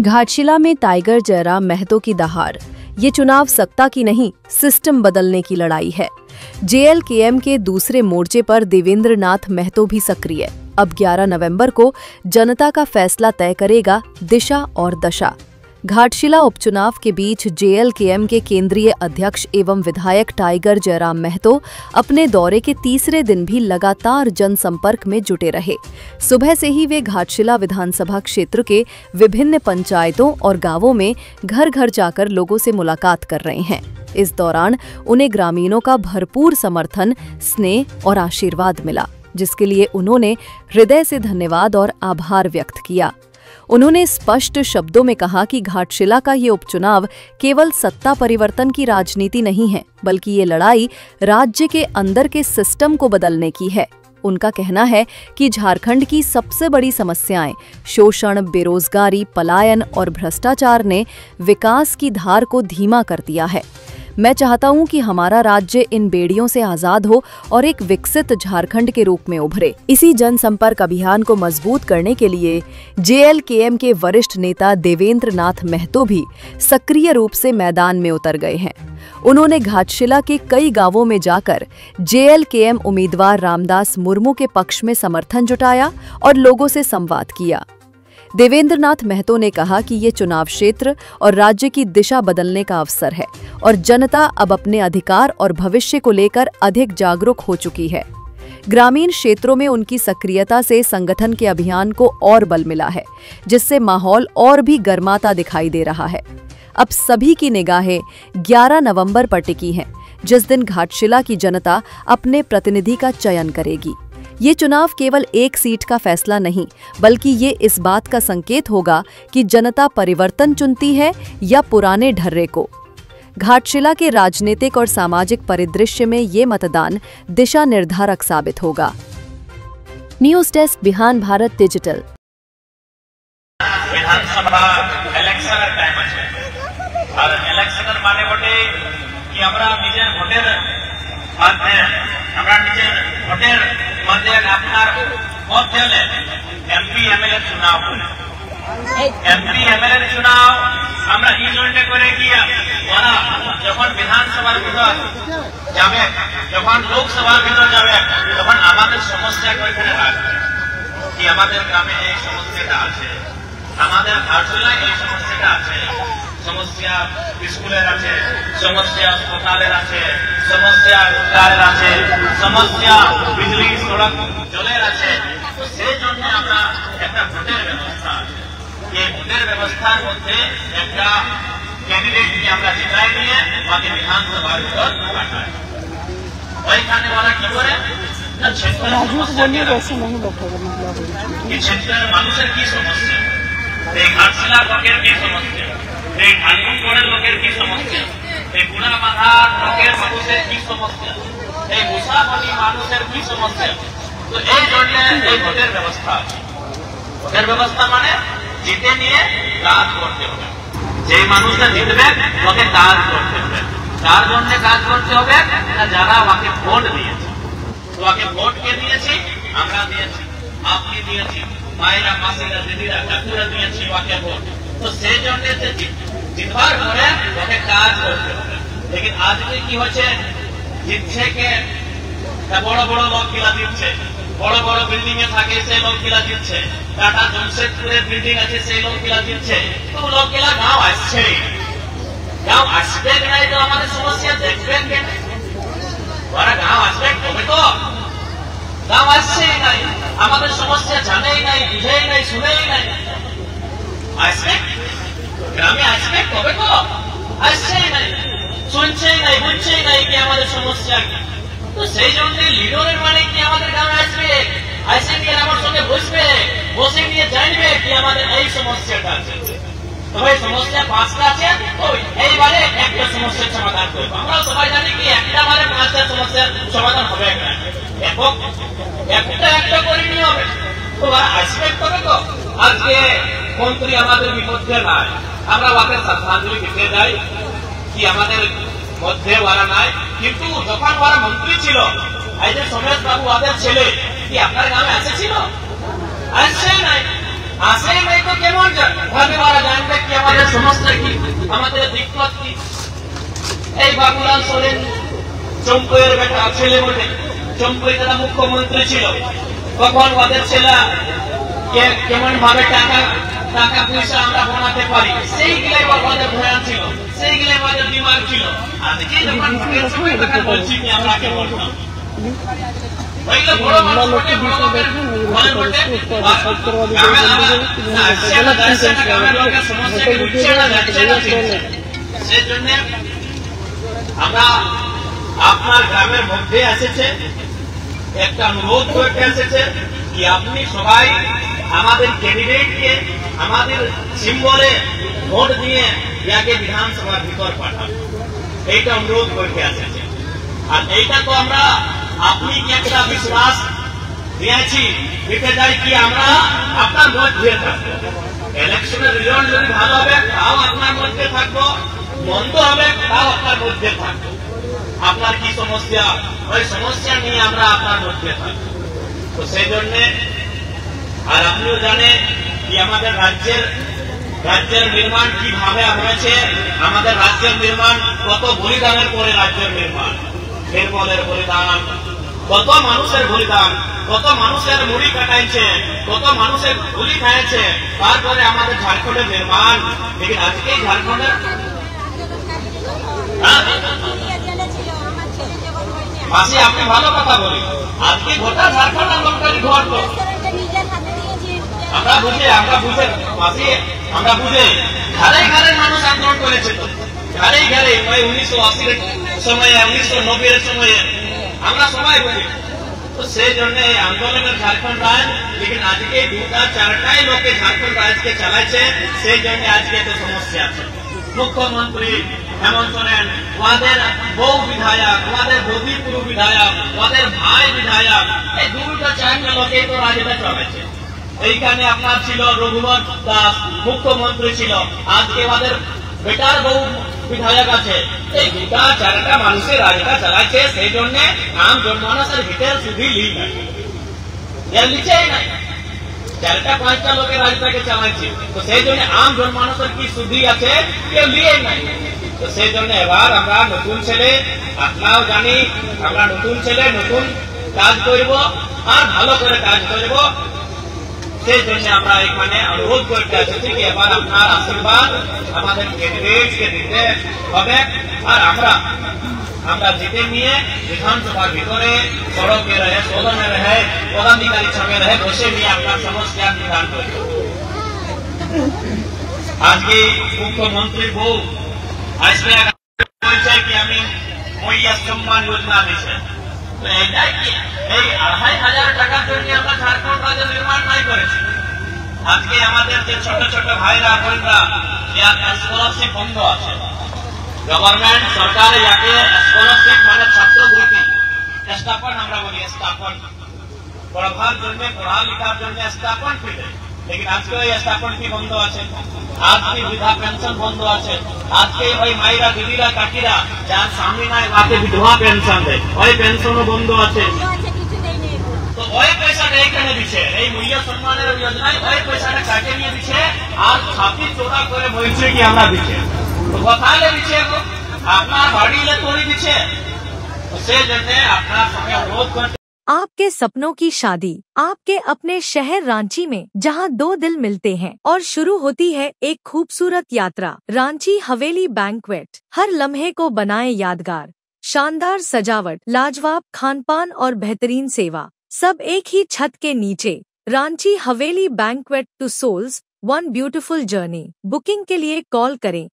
घाटशिला में टाइगर जयराम महतो की दहाड़। ये चुनाव सत्ता की नहीं, सिस्टम बदलने की लड़ाई है। जेएलकेएम के दूसरे मोर्चे पर देवेंद्र नाथ महतो भी सक्रिय। अब 11 नवंबर को जनता का फैसला तय करेगा दिशा और दशा। घाटशिला उपचुनाव के बीच जेएलकेएम के केंद्रीय अध्यक्ष एवं विधायक टाइगर जयराम महतो अपने दौरे के तीसरे दिन भी लगातार जनसंपर्क में जुटे रहे। सुबह से ही वे घाटशिला विधानसभा क्षेत्र के विभिन्न पंचायतों और गांवों में घर घर जाकर लोगों से मुलाकात कर रहे हैं। इस दौरान उन्हें ग्रामीणों का भरपूर समर्थन, स्नेह और आशीर्वाद मिला, जिसके लिए उन्होंने हृदय से धन्यवाद और आभार व्यक्त किया। उन्होंने स्पष्ट शब्दों में कहा कि घाटशिला का ये उपचुनाव केवल सत्ता परिवर्तन की राजनीति नहीं है, बल्कि ये लड़ाई राज्य के अंदर के सिस्टम को बदलने की है। उनका कहना है कि झारखंड की सबसे बड़ी समस्याएं शोषण, बेरोजगारी, पलायन और भ्रष्टाचार ने विकास की धार को धीमा कर दिया है। मैं चाहता हूं कि हमारा राज्य इन बेड़ियों से आजाद हो और एक विकसित झारखंड के रूप में उभरे। इसी जनसंपर्क अभियान को मजबूत करने के लिए जेएलकेएम के वरिष्ठ नेता देवेंद्र नाथ महतो भी सक्रिय रूप से मैदान में उतर गए हैं। उन्होंने घाटशिला के कई गांवों में जाकर जेएलकेएम उम्मीदवार रामदास मुर्मू के पक्ष में समर्थन जुटाया और लोगों से संवाद किया। देवेंद्र नाथ महतो ने कहा कि ये चुनाव क्षेत्र और राज्य की दिशा बदलने का अवसर है और जनता अब अपने अधिकार और भविष्य को लेकर अधिक जागरूक हो चुकी है। ग्रामीण क्षेत्रों में उनकी सक्रियता से संगठन के अभियान को और बल मिला है, जिससे माहौल और भी गर्माता दिखाई दे रहा है। अब सभी की निगाहें 11 नवंबर पर टिकी हैं, जिस दिन घाटशिला की जनता अपने प्रतिनिधि का चयन करेगी। ये चुनाव केवल एक सीट का फैसला नहीं, बल्कि ये इस बात का संकेत होगा कि जनता परिवर्तन चुनती है या पुराने ढर्रे को। घाटशिला के राजनीतिक और सामाजिक परिदृश्य में ये मतदान दिशा निर्धारक साबित होगा। न्यूज डेस्क, बिहान भारत डिजिटल। विधानसभा इलेक्शनर टाइम আছে আর ইলেকশনের মানে বটে কি আমরা নিজের ভোটের মাধ্যমে আমরা নিজের ভোটের মাধ্যমে আপনার ভোট দিলে এমপি এমএলএ চুনাव এমপি এমএলএ চুনাव আমরা এই জন্য করে কি ওরা যখন বিধানসভার ভিতর যাবে, যখন লোকসভার ভিতর যাবে, তখন আমাদের সমস্যা কইখানে রাখবে কি আমাদের গ্রামে এই সমস্যাটা আছে, আমাদের ঘাটশিলায় এই সমস্যাটা আছে, সমস্যা স্কুলের আছে, সমস্যা হাসপাতালের আছে, সমস্যা রোজগারের আছে, সমস্যা বিজলি সড়ক জলের আছে। তো সেই জন্য আমরা একটা ভোটের ব্যবস্থা আছে। এই ভোটের ব্যবস্থার মধ্যে একটা ক্যান্ডিডেটকে আমরা জিতাই নিয়ে আমাদের বিধানসভার ভিতর পাঠাই। ওইখানে ওরা কি করে না क्षेत्रेর মানুষের কি সমস্যা, এই ঘাটশিলা লোকের কি সমস্যা, এই ঢালুগড়ের লোকের কি সমস্যা, এই গুড়ামাথা লোকের মানুষের কি সমস্যা, এই মুসাফরি মানুষের কি সমস্যা। তো এই জন্য এই ভোটের ব্যবস্থা আছে। ভোটের ব্যবস্থা মানে জিতে নিয়ে কাজ করতে হবে। যে মানুষটা জিতবে ওকে কাজ করতে হবে। তার জন্য কাজ করতে হবে না যারা ওকে ভোট দিয়েছে। তো ওকে ভোট কে দিয়েছি? আমরা দিয়েছি, আপনি দিয়েছি, মায়েরা, মাসিরা, দিদিরা, কাকুরা দিয়েছি ওকে ভোট। তো সেই জন্য জিতবার পরে ওকে কাজ করতে হবে। লেকিন আজকে কি হচ্ছে, জিতছে কে বড় বড় লোক কিলা দিচ্ছে, বড় বড় বিল্ডিং এ থাকে সেই লোক কিলা দিচ্ছে, টাটা জমশেদপুরের বিল্ডিং আছে সেই লোক কিলা দিচ্ছে। তো লোক কিলা গাঁও আসছে, গাঁও আসবে নাই তো আমাদের সমস্যা দেখবেন কেন? ওরা গাঁও আসবে তবে তো, গাঁও আসছেই নাই, আমাদের সমস্যা জানেই নাই, বুঝেই নাই, শুনেই নাই। আসবে গ্রামে আসবে তবে তো, আসছেই নাই, শুনছেই নাই, বুঝছেই নাই কি আমাদের সমস্যা কি। তো সেই জন্য লিডারের মানে কি আমাদের গ্রামে আসবে, আসে নিয়ে আমার সঙ্গে বসবে, বসে নিয়ে জানবে কি আমাদের এই সমস্যাটা আছে। তো ভাই সমস্যা 5টা আছে, তো এইবারে একটা সমস্যার সমাধান করবো। আমরা সবাই জানি কি একটা বারে 5টা সমস্যার সমাধান হবে না, একটা একটা করে নিয়ে হবে। তো আসবে তবে তো। আজকে মন্ত্রী আমাদের বিপক্ষে নাই, আমরা ওকে শ্রদ্ধাঞ্জলি দিতে যাই কি আমাদের মধ্যে ওরা নাই। কিন্তু যখন ওরা মন্ত্রী ছিল, এই যে সোমেশ বাবু ওদের ছেলে কি আপনার গ্রামে এসেছিল? আসছেই নাই, আসেই নাই তো কেমন ভাবে ওরা জানবে চম্পইয়ের বেটা ছেলে বটে, চম্পই যারা মুখ্যমন্ত্রী ছিল, তখন ওদের ছেলে কেমন ভাবে টাকা টাকা পয়সা আমরা বানাতে পারি, সেইগুলাই ওদের ভয়ান ছিল, সেইগুলাই আমাদের দিমাগ ছিল। আজকে যখন ভোটের সময় তখন বলছি কি আমরা কে বলতাম বড় মানুষ বটে, বড় লোকের ভয় বটে, গ্রামের লোকের সমস্যাকে বুঝছে না, যাচ্ছে না। সেই জন্য আমরা আপনার গ্রামের মধ্যে এসেছে একটা অনুরোধ করতে এসেছে কি আপনি সবাই আমাদের ক্যান্ডিডেটকে আমাদের সিম্বলে ভোট দিয়ে ইয়াকে বিধানসভার ভিতর পাঠান, এইটা অনুরোধ করতে এসেছে। আর এইটা তো আমরা আপনি কি একটা বিশ্বাস দিয়েছি দিতে চাই কি আমরা আপনার ভোট দিয়ে থাকবো, ইলেকশনের রিজাল্ট যদি ভালো হবে তাও আপনার মধ্যে থাকবো, মন্দ হবে তাও আপনার মধ্যে থাকবো। আপনার কি সমস্যা, ওই সমস্যা নিয়ে আমরা আপনার মধ্যে থাকবো। তো সেই জন্য আর আপনিও জানেন কি আমাদের রাজ্যের নির্মাণ কিভাবে হয়েছে, আমাদের রাজ্যের নির্মাণ কত বলিদানের পরে রাজ্যের নির্মাণ, নির্মলের বলিদান, কত মানুষের বলিদান, কত মানুষের মুড়ি কাটাইছে, কত মানুষের গুলি খাইছে, তারপরে আমাদের ঝাড়খণ্ডের নির্মাণ। দেখুন আজকে ঝাড়খণ্ডের মাসি আপনি ভালো কথা বলি, আজকে গোটা ঝাড়খণ্ড আন্দোলনকারী ঘর তো আমরা বুঝে মাসি আমরা বুঝে ঘরে ঘরে মানুষ আন্দোলন করেছে, তো ঘরে ঘরে ওই 1980 সময়ে 1990 সময়ে আমরা সবাই বুঝি। তো সেই জন্য এই আন্দোলনের ঝাড়খণ্ড রাজ, লেকিন আজকে দুটা চারটাই লোকে ঝাড়খণ্ড রাজকে চালাইছে, সেই জন্য আজকে তো সমস্যা আছে। মুখ্যমন্ত্রী হেমন্ত সোরেন, ওদের বউ বিধায়ক, ওদের বদিপুর বিধায়ক, ওদের ভাই বিধায়ক, এই দুটা চারটা লোকে তো রাজটা চালাইছে। এইখানে আপনার ছিল রঘুনাথ দাস মুখ্যমন্ত্রী ছিল, আজকে ওদের বেটার বউ বিধায়ক আছে, এই দুটা চারটা মানুষের রাজটা চালাইছে। সেই জন্য আম জনমানসের ভিতরে শুধু লিখে নাই, চারটা পাঁচটা লোকের রাজটাকে চালাইছে। তো সেই জন্য আম জনমানসের কি শুদ্ধি আছে কেউ লিয়ে নাই। তো সেই জন্য এবার আমরা নতুন ছেলে, আপনারাও জানি আমরা নতুন ছেলে, নতুন কাজ করব আর ভালো করে কাজ করব। সেই জন্য আমরা এখানে অনুরোধ করতে এসেছি কি এবার আপনার আশীর্বাদ আমাদের ক্যান্ডিডেটকে দিতে হবে, আর আমরা জিতে নিয়ে বিধানসভার ভিতরে সড়কে রহে, সদনে রহে, পদাধিকারী সঙ্গে রহে বসে নিয়ে আপনার সমস্যার নিদান করব। আজকে মুখ্যমন্ত্রী বউ আসবে বলছে কি আমি মহিলা সম্মান যোজনা দিচ্ছে, তো এইটাই কি এই ২৫০০ টাকার জন্য আমরা ঝাড়খণ্ড রাজ্য নির্মাণ নাই করেছি। আজকে আমাদের যে ছোট ছোট ভাইরা বোনরা স্কলারশিপ বন্ধ আছে, গভর্নমেন্ট সরকার ইয়াকে স্কলারশিপ মানে ছাত্রবৃত্তি স্থাপন আমরা বলি, স্থাপন পড়ার জন্য পড়ালেখার জন্য স্থাপন ফি দেয়, লেকিন আজকে ওই স্থাপন ফি বন্ধ আছে, আজকে বৃদ্ধা পেনশন বন্ধ আছে, আজকে ওই মায়েরা দিদিরা কাকিরা যার স্বামী নাই তাকে বিধবা পেনশন দেয়, ওই পেনশনও বন্ধ আছে। তো ওই পয়সাটা এখানে দিচ্ছে, এই মূল্য সম্মানের যোজনায় ওই পয়সাটা কাটে নিয়ে দিচ্ছে, আর ছাতি চোরা করে বলছে কি আমরা দিচ্ছে। তো কোথায় দিচ্ছে, আপনার বাড়িলে তৈরি দিচ্ছে। তো সেই জন্য আপনার সঙ্গে অনুরোধ করতে आपके सपनों की शादी आपके अपने शहर रांची में, जहां दो दिल मिलते हैं और शुरू होती है एक खूबसूरत यात्रा। रांची हवेली बैंक्वेट हर लम्हे को बनाए यादगार, शानदार सजावट, लाजवाब खानपान और बेहतरीन सेवा, सब एक ही छत के नीचे। Ranchi Haveli banquet two souls one beautiful journey. Booking के लिए कॉल करें